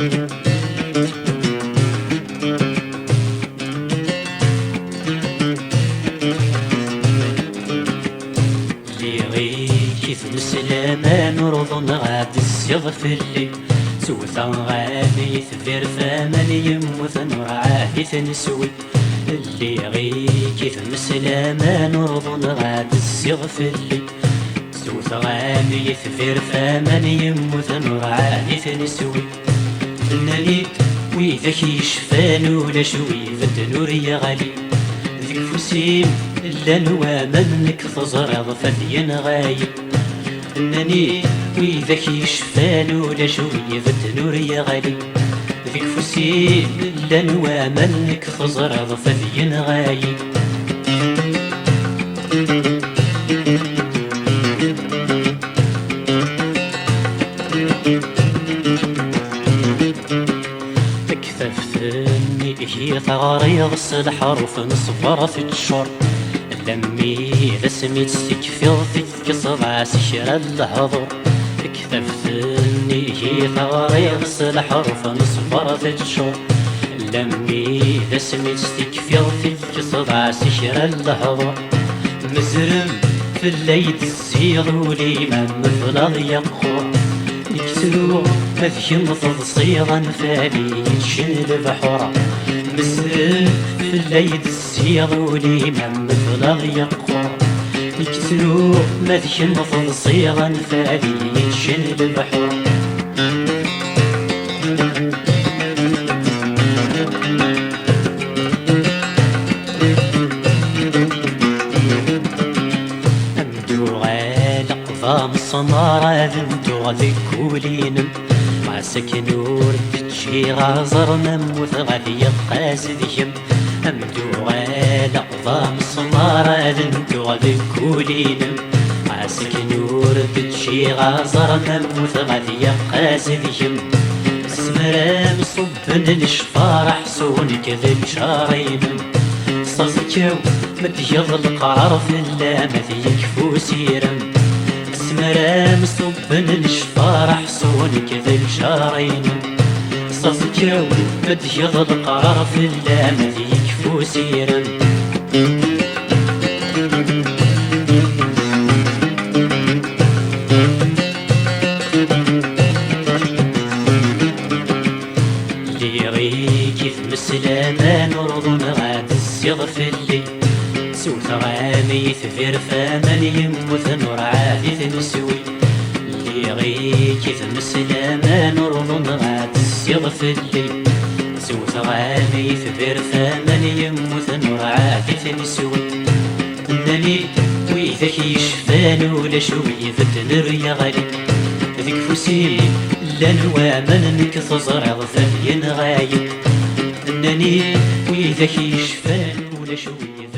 كيف مسلمان نرضن غاد السيغ في الليل سوثا غادي ثبير ثمن يموت نرعاه تنسوي اللي غي كيف مسلمان نرضن غاد السيغ في الليل سوثا غادي ثبير ثمن يموت نرعاه تنسوي فناني ويذاك يشفان ولا شوي بالدنور يا غالي ذيك فوسيم إلا نوا منك تزرع فدين غايب فناني ويذاك يشفان ولا شوي بالدنور يا غالي ذيك فوسيم إلا نوا منك تزرع فدين غايب تكثفتني هي ثغري غسل الحرف نصبر في الشر لمي رسمي تستكفر فيك صبع سشر الحضر تكثفتني هي ثغري غسل الحرف نصبر في الشر لمي رسمي تستكفر فيك صبع سشر الحضر مزرم في الليل الزيغ وليمان مثل يقخر يكسرو مذيم تضصيغا فالي ينشل بحورا مسرف في الليل الزيغ وليمان مثل يقخر يكسرو مذيم تضصيغا فالي ينشل بحورا مصمارة ذنتو غذي كولينم مع سكنور تجي غازر نموت غذي قاسد يم أمدو غالا ضام صمارة ذنتو غذي كولينم مع سكنور تجي غازر نموت غذي قاسد يم سمرام صبن الشفار حسون كذب شارينم صزكو مديض القرار في اللام ذي يكفو سيرم مرام صبن الشفار حصون كذا الشارين صزكاو مديض القرار في اللام ذيك فوسيرا اللي غي كيف مسلامان رضن غاد السيغ في الليل سوث غامي ثفير فمن يموت نرعاه تنسوي اللي غي كيف مسلامان رضن غاد السيغ في الليل سوث غامي ثفير فمن يموت نرعاه تنسوي انني ويذاك يشفان ولا شوي فتنر يا غالي ذيك فوسي لا نوا منك تزرع ثدين غايب انني ويذاك يشفان ولا شوي